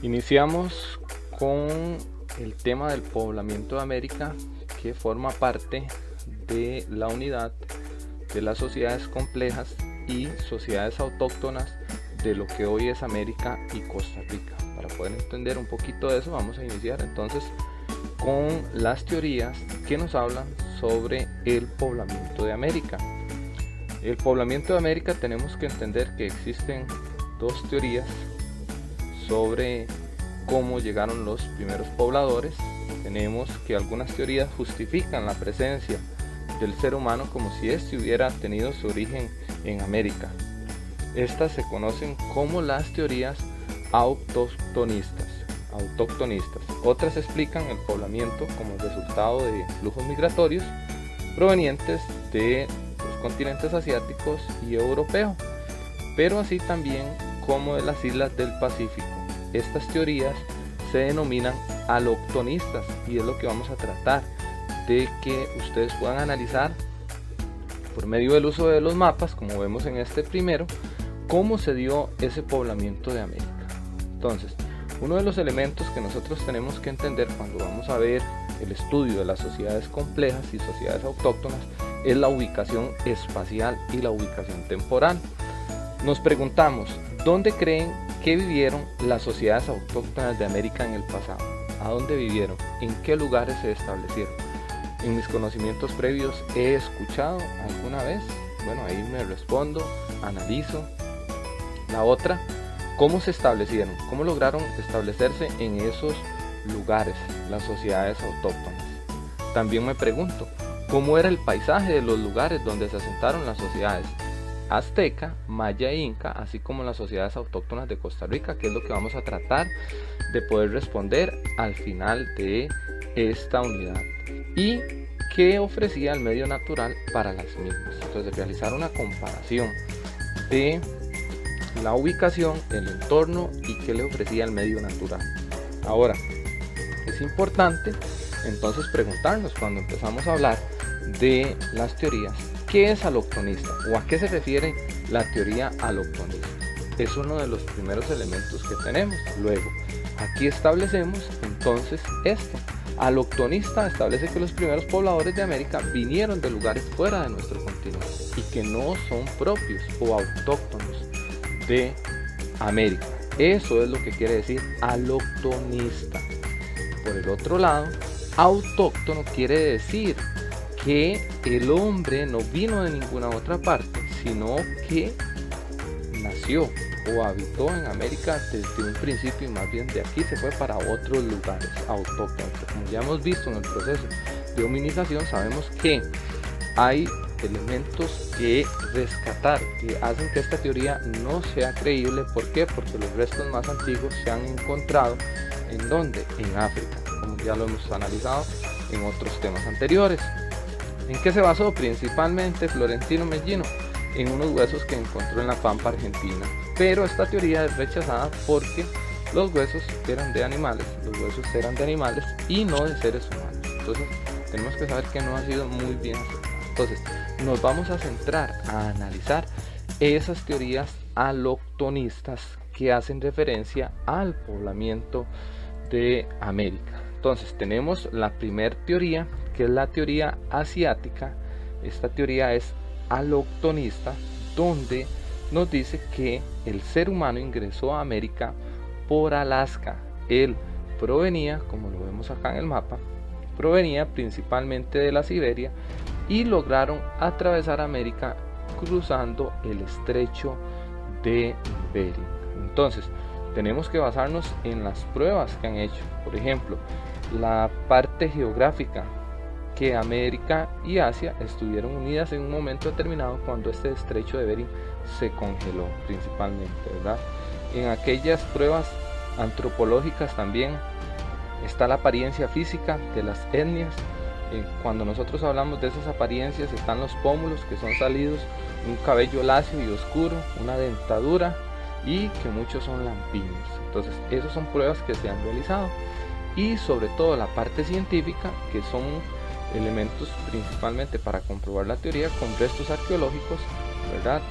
Iniciamos con el tema del poblamiento de América, que forma parte de la unidad de las sociedades complejas y sociedades autóctonas de lo que hoy es América y Costa Rica. Para poder entender un poquito de eso, vamos a iniciar entonces con las teorías que nos hablan sobre el poblamiento de América. El poblamiento de América, tenemos que entender que existen dos teorías sobre cómo llegaron los primeros pobladores. Tenemos que algunas teorías justifican la presencia del ser humano como si éste hubiera tenido su origen en América. Estas se conocen como las teorías autóctonistas. Otras explican el poblamiento como resultado de flujos migratorios provenientes de los continentes asiáticos y europeo, pero así también como de las islas del Pacífico. Estas teorías se denominan aloctonistas y es lo que vamos a tratar de que ustedes puedan analizar por medio del uso de los mapas, como vemos en este primero, cómo se dio ese poblamiento de América. Entonces, uno de los elementos que nosotros tenemos que entender cuando vamos a ver el estudio de las sociedades complejas y sociedades autóctonas es la ubicación espacial y la ubicación temporal. Nos preguntamos, ¿dónde creen que vivieron las sociedades autóctonas de América en el pasado? ¿A dónde vivieron? ¿En qué lugares se establecieron? En mis conocimientos previos he escuchado alguna vez, bueno, ahí me respondo, analizo. La otra, ¿cómo se establecieron? ¿Cómo lograron establecerse en esos lugares las sociedades autóctonas? También me pregunto, ¿cómo era el paisaje de los lugares donde se asentaron las sociedades azteca, maya e inca, así como las sociedades autóctonas de Costa Rica, que es lo que vamos a tratar de poder responder al final de esta unidad? ¿Y qué ofrecía el medio natural para las mismas? Entonces, realizar una comparación de la ubicación, el entorno y qué le ofrecía el medio natural. Ahora, es importante entonces preguntarnos cuando empezamos a hablar de las teorías, ¿qué es aloctonista o a qué se refiere la teoría aloctonista? Es uno de los primeros elementos que tenemos. Luego, aquí establecemos entonces esto. Aloctonista establece que los primeros pobladores de América vinieron de lugares fuera de nuestro continente y que no son propios o autóctonos de América. Eso es lo que quiere decir aloctonista. Por el otro lado, autóctono quiere decir que el hombre no vino de ninguna otra parte, sino que nació o habitó en América desde un principio y más bien de aquí se fue para otros lugares autóctonos. Como ya hemos visto en el proceso de hominización, sabemos que hay elementos que rescatar que hacen que esta teoría no sea creíble. ¿Por qué? Porque los restos más antiguos se han encontrado ¿en dónde? En África, como ya lo hemos analizado en otros temas anteriores. ¿En qué se basó? Principalmente Florentino Mellino en unos huesos que encontró en la Pampa Argentina, pero esta teoría es rechazada porque los huesos eran de animales, y no de seres humanos. Entonces tenemos que saber que no ha sido muy bien aceptado. Entonces nos vamos a centrar a analizar esas teorías aloctonistas que hacen referencia al poblamiento de América. Entonces tenemos la primera teoría, que es la teoría asiática. Esta teoría es aloctonista, donde nos dice que el ser humano ingresó a América por Alaska. Él provenía, como lo vemos acá en el mapa, provenía principalmente de la Siberia y lograron atravesar América cruzando el estrecho de Bering. Entonces tenemos que basarnos en las pruebas que han hecho. Por ejemplo, la parte geográfica, que América y Asia estuvieron unidas en un momento determinado cuando este estrecho de Bering se congeló principalmente, ¿verdad? En aquellas pruebas antropológicas también está la apariencia física de las etnias. Cuando nosotros hablamos de esas apariencias están los pómulos, que son salidos, un cabello lacio y oscuro, una dentadura y que muchos son lampiños. Entonces esas son pruebas que se han realizado, y sobre todo la parte científica, que son elementos principalmente para comprobar la teoría con restos arqueológicos, ¿verdad?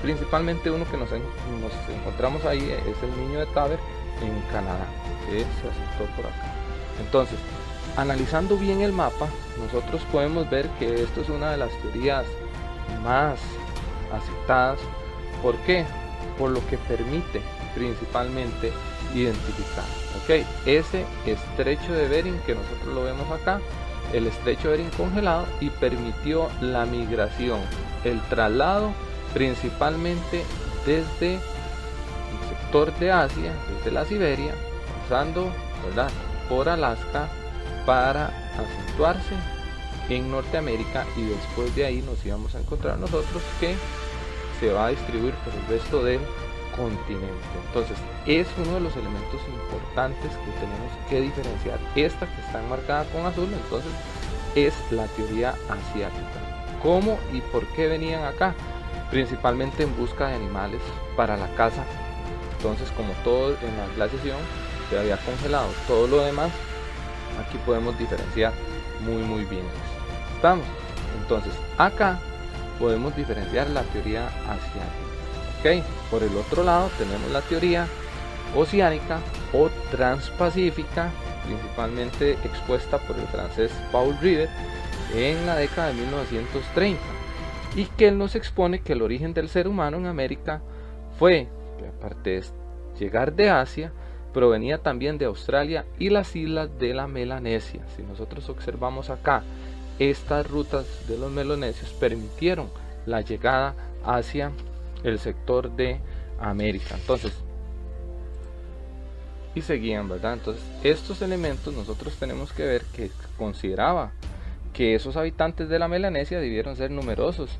Principalmente uno que nos encontramos ahí es el Niño de Taber, en Canadá, que se asentó por acá. Entonces, analizando bien el mapa, nosotros podemos ver que esto es una de las teorías más aceptadas. ¿Por qué? Por lo que permite principalmente identificar, ¿ok? Ese estrecho de Bering que nosotros lo vemos acá, el estrecho de Bering congelado, y permitió la migración, el traslado principalmente desde el sector de Asia, desde la Siberia, pasando, ¿verdad?, por Alaska, para acentuarse en Norteamérica, y después de ahí nos íbamos a encontrar nosotros que se va a distribuir por el resto del continente. Entonces es uno de los elementos importantes que tenemos que diferenciar. Esta que está enmarcada con azul, entonces, es la teoría asiática. ¿Cómo y por qué venían acá? Principalmente en busca de animales para la caza. Entonces, como todo en la glaciación se había congelado todo lo demás, aquí podemos diferenciar muy bien esto. ¿Estamos? Entonces acá podemos diferenciar la teoría asiática, ¿ok? Por el otro lado tenemos la teoría oceánica o transpacífica, principalmente expuesta por el francés Paul Rivet en la década de 1930, y que él nos expone que el origen del ser humano en América fue, que aparte de llegar de Asia, provenía también de Australia y las islas de la Melanesia. Si nosotros observamos acá, estas rutas de los melanesios permitieron la llegada hacia el sector de América. Entonces, y seguían, ¿verdad? Entonces, estos elementos nosotros tenemos que ver que consideraba que esos habitantes de la Melanesia debieron ser numerosos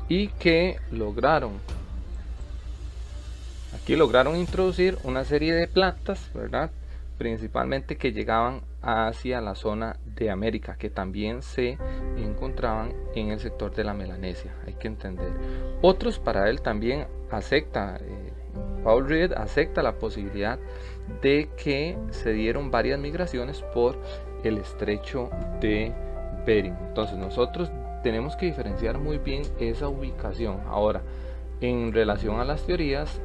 y que lograron introducir una serie de plantas, ¿verdad?, principalmente que llegaban hacia la zona de América, que también se encontraban en el sector de la Melanesia. Hay que entender. Otros, para él también acepta, Paul Rivet acepta la posibilidad de que se dieron varias migraciones por el estrecho de Bering. Entonces nosotros tenemos que diferenciar muy bien esa ubicación. Ahora, en relación a las teorías,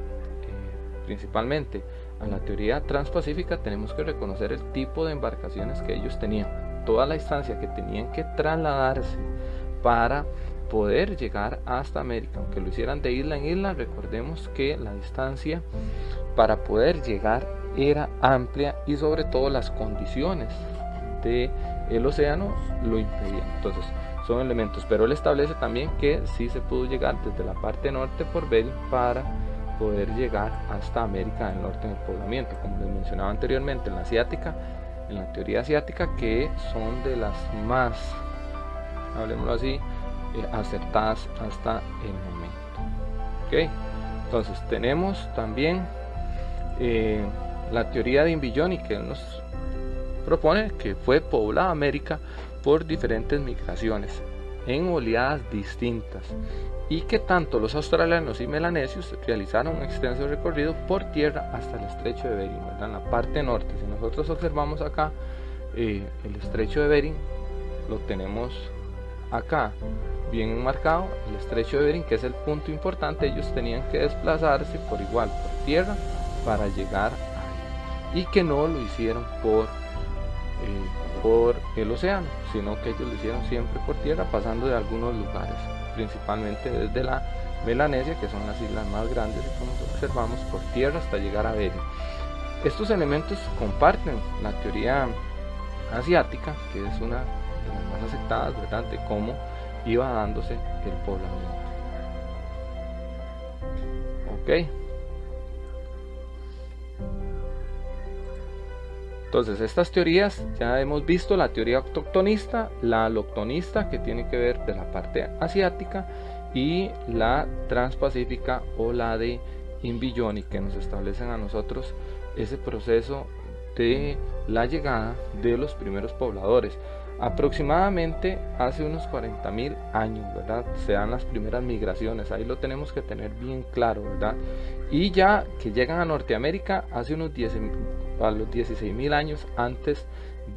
principalmente a la teoría transpacífica, tenemos que reconocer el tipo de embarcaciones que ellos tenían, toda la distancia que tenían que trasladarse para poder llegar hasta América. Aunque lo hicieran de isla en isla, recordemos que la distancia para poder llegar era amplia y sobre todo las condiciones del océano lo impedían. Entonces son elementos, pero él establece también que sí se pudo llegar desde la parte norte por Bering para poder llegar hasta América del Norte en el poblamiento, como les mencionaba anteriormente, en la asiática, en la teoría asiática, que son de las más, hablemoslo así, acertadas hasta el momento. ¿Okay? Entonces tenemos también la teoría de Imbilloni, que él nos propone que fue poblada América por diferentes migraciones en oleadas distintas, y que tanto los australianos y melanesios realizaron un extenso recorrido por tierra hasta el estrecho de Bering, ¿verdad?, en la parte norte. Si nosotros observamos acá, el estrecho de Bering lo tenemos acá bien enmarcado, el estrecho de Bering, que es el punto importante. Ellos tenían que desplazarse por igual por tierra para llegar ahí, y que no lo hicieron por el océano, sino que ellos lo hicieron siempre por tierra, pasando de algunos lugares, principalmente desde la Melanesia, que son las islas más grandes, y como observamos, por tierra hasta llegar a Bering. Estos elementos comparten la teoría asiática, que es una de las más aceptadas, ¿verdad?, de cómo iba dándose el poblamiento. Ok. Entonces, estas teorías ya hemos visto: la teoría autoctonista, la aloctonista, que tiene que ver de la parte asiática, y la transpacífica o la de Imbilloni, que nos establecen a nosotros ese proceso de la llegada de los primeros pobladores. Aproximadamente hace unos 40.000 años, ¿verdad?, se dan las primeras migraciones. Ahí lo tenemos que tener bien claro, ¿verdad? Y ya que llegan a Norteamérica hace unos 16.000 años antes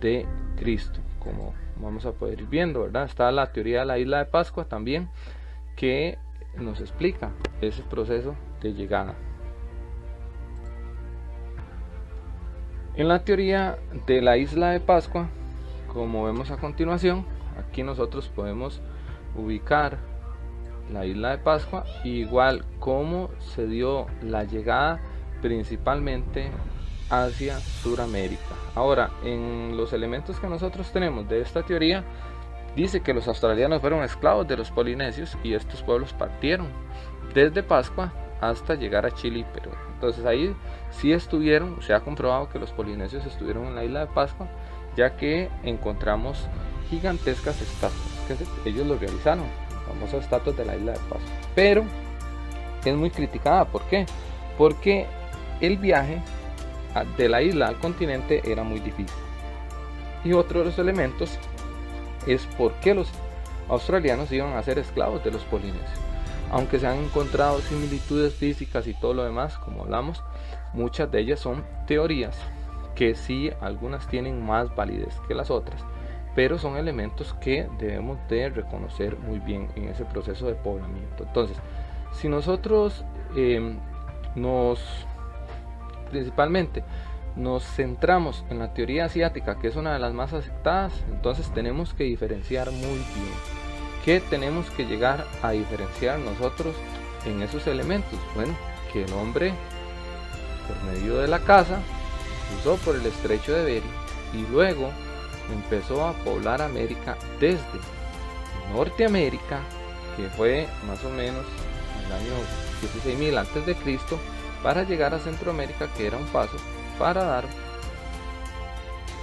de Cristo, como vamos a poder ir viendo, ¿verdad? Está la teoría de la isla de Pascua también, que nos explica ese proceso de llegada. En la teoría de la isla de Pascua, como vemos a continuación, aquí nosotros podemos ubicar la isla de Pascua, igual como se dio la llegada principalmente hacia Sudamérica. Ahora, en los elementos que nosotros tenemos de esta teoría, dice que los australianos fueron esclavos de los polinesios y estos pueblos partieron desde Pascua hasta llegar a Chile y Perú. Entonces ahí sí estuvieron, se ha comprobado que los polinesios estuvieron en la isla de Pascua, ya que encontramos gigantescas estatuas que ellos lo realizaron, famosas estatuas de la isla de Pascua. Pero es muy criticada, ¿por qué? Porque el viaje de la isla al continente era muy difícil. Y otro de los elementos es por qué los australianos iban a ser esclavos de los polinesios. Aunque se han encontrado similitudes físicas y todo lo demás, como hablamos, muchas de ellas son teorías que sí, algunas tienen más validez que las otras, pero son elementos que debemos de reconocer muy bien en ese proceso de poblamiento. Entonces, si nosotros principalmente nos centramos en la teoría asiática, que es una de las más aceptadas, entonces tenemos que diferenciar muy bien. ¿Qué tenemos que llegar a diferenciar nosotros en esos elementos? Bueno, que el hombre, por medio de la caza, cruzó por el estrecho de Bering y luego empezó a poblar América desde Norteamérica, que fue más o menos en el año 16.000 a.C., para llegar a Centroamérica, que era un paso para dar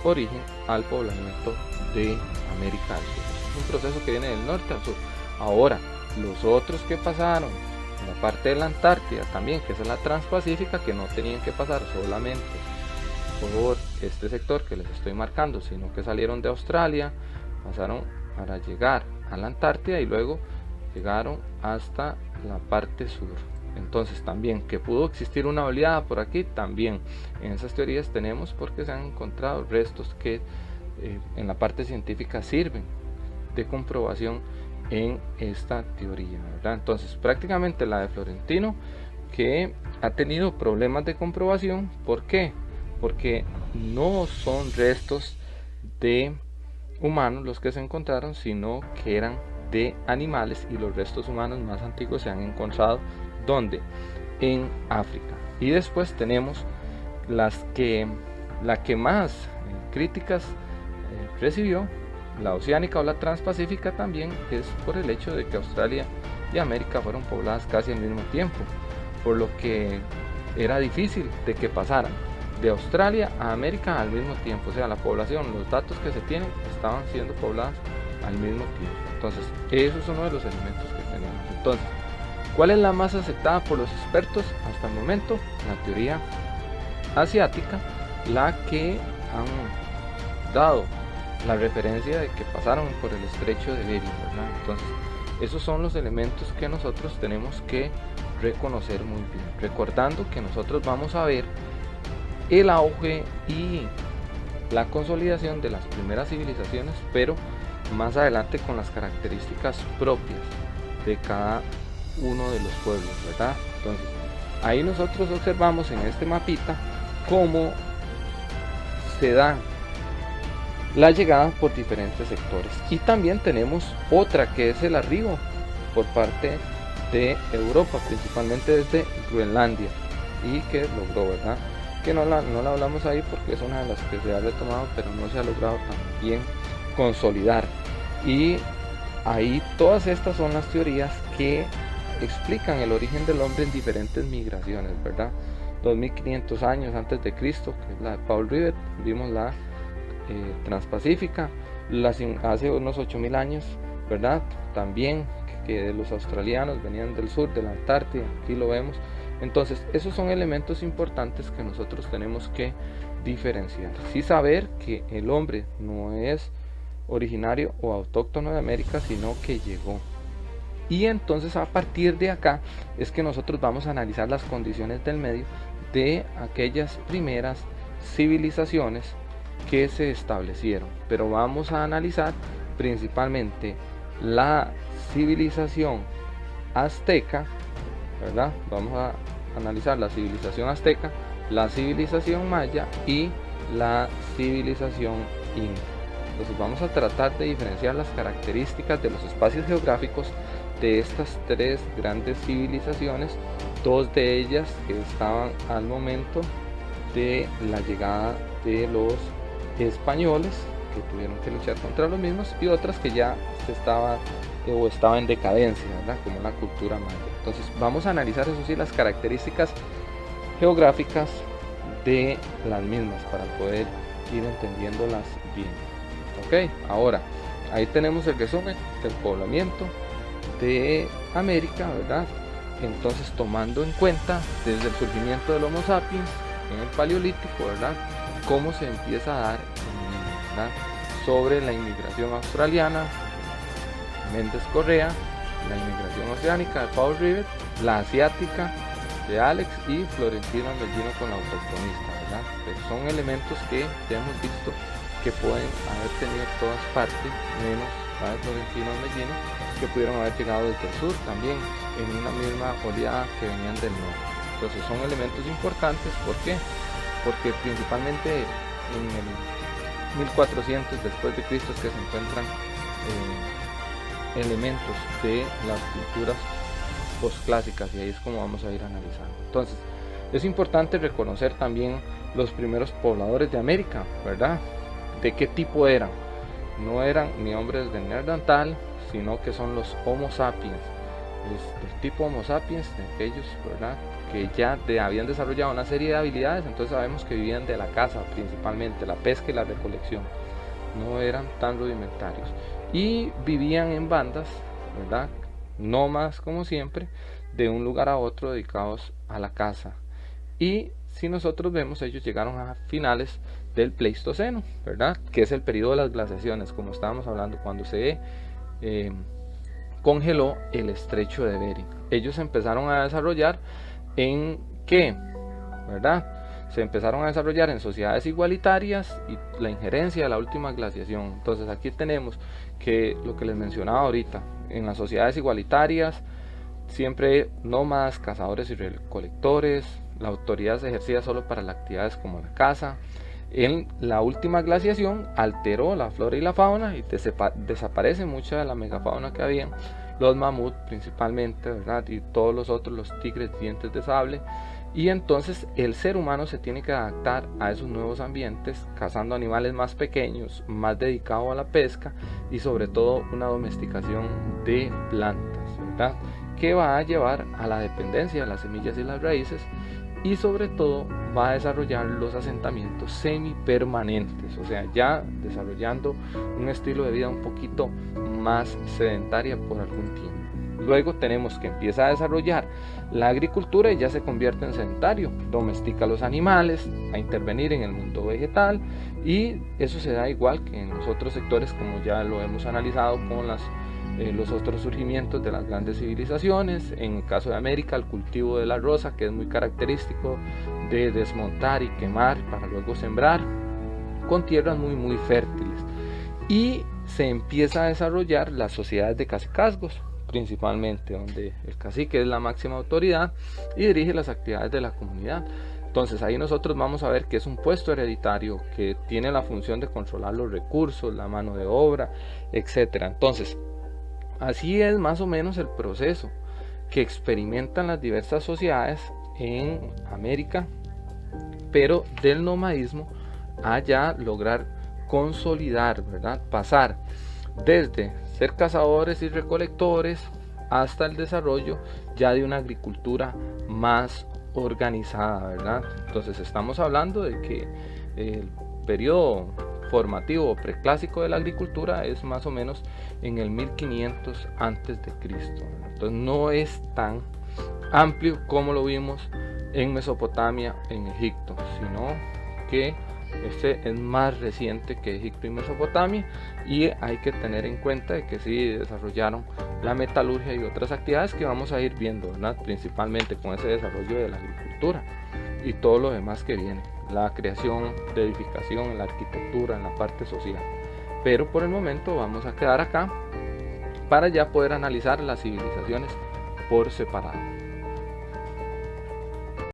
origen al poblamiento de América del Sur. Es un proceso que viene del norte al sur. Ahora, los otros que pasaron en la parte de la Antártida también, que es la Transpacífica, que no tenían que pasar solamente por este sector que les estoy marcando, sino que salieron de Australia, pasaron para llegar a la Antártida y luego llegaron hasta la parte sur. Entonces también que pudo existir una oleada por aquí, también en esas teorías tenemos, porque se han encontrado restos que en la parte científica sirven de comprobación en esta teoría, ¿verdad? Entonces prácticamente la de Florentino, que ha tenido problemas de comprobación. ¿Por qué? Porque no son restos de humanos los que se encontraron, sino que eran de animales, y los restos humanos más antiguos se han encontrado ¿dónde? En África. Y después tenemos la que más críticas recibió, la oceánica o la transpacífica, también es por el hecho de que Australia y América fueron pobladas casi al mismo tiempo, por lo que era difícil de que pasaran de Australia a América al mismo tiempo. O sea, la población, los datos que se tienen, estaban siendo pobladas al mismo tiempo. Entonces, eso es uno de los elementos que tenemos. Entonces, ¿cuál es la más aceptada por los expertos hasta el momento? La teoría asiática, la que han dado la referencia de que pasaron por el estrecho de Bering, ¿verdad? Entonces, esos son los elementos que nosotros tenemos que reconocer muy bien, recordando que nosotros vamos a ver el auge y la consolidación de las primeras civilizaciones, pero más adelante con las características propias de cada uno de los pueblos, ¿verdad? Entonces, ahí nosotros observamos en este mapita cómo se da la llegada por diferentes sectores, y también tenemos otra que es el arribo por parte de Europa, principalmente desde Groenlandia, y que logró, ¿verdad? Que no la hablamos ahí porque es una de las que se ha retomado, pero no se ha logrado también consolidar. Y ahí todas estas son las teorías que explican el origen del hombre en diferentes migraciones, ¿verdad? 2500 años antes de Cristo, que es la de Paul Rivet, vimos la transpacífica, hace unos 8000 años, ¿verdad? También que los australianos venían del sur, de la Antártida, aquí lo vemos. Entonces, esos son elementos importantes que nosotros tenemos que diferenciar. Sí, saber que el hombre no es originario o autóctono de América, sino que llegó. Y entonces a partir de acá es que nosotros vamos a analizar las condiciones del medio de aquellas primeras civilizaciones que se establecieron. Pero vamos a analizar principalmente la civilización azteca, ¿verdad? Vamos a analizar la civilización azteca, la civilización maya y la civilización india. Entonces vamos a tratar de diferenciar las características de los espacios geográficos de estas tres grandes civilizaciones, dos de ellas que estaban al momento de la llegada de los españoles, que tuvieron que luchar contra los mismos, y otras que ya estaba en decadencia, ¿verdad? Como la cultura maya. Entonces vamos a analizar, eso sí, las características geográficas de las mismas para poder ir entendiéndolas bien. Ok, ahora ahí tenemos el resumen del poblamiento de América, ¿verdad? Entonces, tomando en cuenta desde el surgimiento del Homo sapiens en el Paleolítico, ¿verdad?, cómo se empieza a dar, ¿verdad?, sobre la inmigración australiana, Méndez Correa, la inmigración oceánica de Paul Rivet, la asiática de Alex y Florentino Ameghino con la autochtonista, ¿verdad? Pero son elementos que ya hemos visto que pueden haber tenido todas partes, menos la de Florentino Ameghino, que pudieron haber llegado desde el sur también en una misma oleada que venían del norte. Entonces son elementos importantes. ¿Por qué? Porque principalmente en el 1400 después de Cristo es que se encuentran elementos de las culturas posclásicas, y ahí es como vamos a ir analizando. Entonces es importante reconocer también los primeros pobladores de América, ¿verdad? ¿De qué tipo eran? No eran ni hombres de Neandertal, sino que son los Homo sapiens. El tipo Homo sapiens, de aquellos, ¿verdad?, que ya habían desarrollado una serie de habilidades. Entonces sabemos que vivían de la caza, principalmente la pesca y la recolección. No eran tan rudimentarios y vivían en bandas, ¿verdad?, nómadas como siempre, de un lugar a otro, dedicados a la caza. Y si nosotros vemos, ellos llegaron a finales del Pleistoceno, ¿verdad?, que es el periodo de las glaciaciones, como estábamos hablando, cuando se congeló el estrecho de Bering. Ellos empezaron a desarrollar en ¿qué?, ¿verdad? Se empezaron a desarrollar en sociedades igualitarias y la injerencia de la última glaciación. Entonces aquí tenemos que lo que les mencionaba ahorita, en las sociedades igualitarias siempre nómadas, cazadores y recolectores, la autoridad se ejercía solo para las actividades como la caza. En la última glaciación alteró la flora y la fauna y desaparece mucha de la megafauna que había, los mamut principalmente, ¿verdad?, y todos los otros, los tigres, dientes de sable. Y entonces el ser humano se tiene que adaptar a esos nuevos ambientes, cazando animales más pequeños, más dedicados a la pesca y sobre todo una domesticación de plantas, ¿verdad?, que va a llevar a la dependencia de las semillas y las raíces, y sobre todo va a desarrollar los asentamientos semipermanentes, o sea, ya desarrollando un estilo de vida un poquito más sedentaria por algún tiempo. Luego tenemos que empieza a desarrollar la agricultura y ya se convierte en sedentario, domestica los animales, a intervenir en el mundo vegetal, y eso se da igual que en los otros sectores, como ya lo hemos analizado con los otros surgimientos de las grandes civilizaciones. En el caso de América, el cultivo de la rosa, que es muy característico de desmontar y quemar para luego sembrar, con tierras muy fértiles. Y se empieza a desarrollar las sociedades de cacicazgos, principalmente, donde el cacique es la máxima autoridad y dirige las actividades de la comunidad. Entonces ahí nosotros vamos a ver que es un puesto hereditario que tiene la función de controlar los recursos, la mano de obra, etcétera. Entonces así es más o menos el proceso que experimentan las diversas sociedades en América, pero del nomadismo a ya lograr consolidar, ¿verdad?, pasar desde ser cazadores y recolectores hasta el desarrollo ya de una agricultura más organizada, ¿verdad? Entonces estamos hablando de que el periodo formativo o preclásico de la agricultura es más o menos en el 1500 antes de Cristo. Entonces no es tan amplio como lo vimos en Mesopotamia, en Egipto, sino que este es más reciente que Egipto y Mesopotamia, y hay que tener en cuenta de que sí desarrollaron la metalurgia y otras actividades que vamos a ir viendo, ¿verdad?, principalmente con ese desarrollo de la agricultura y todo lo demás que viene, la creación de edificación, en la arquitectura, en la parte social. Pero por el momento vamos a quedar acá para ya poder analizar las civilizaciones por separado.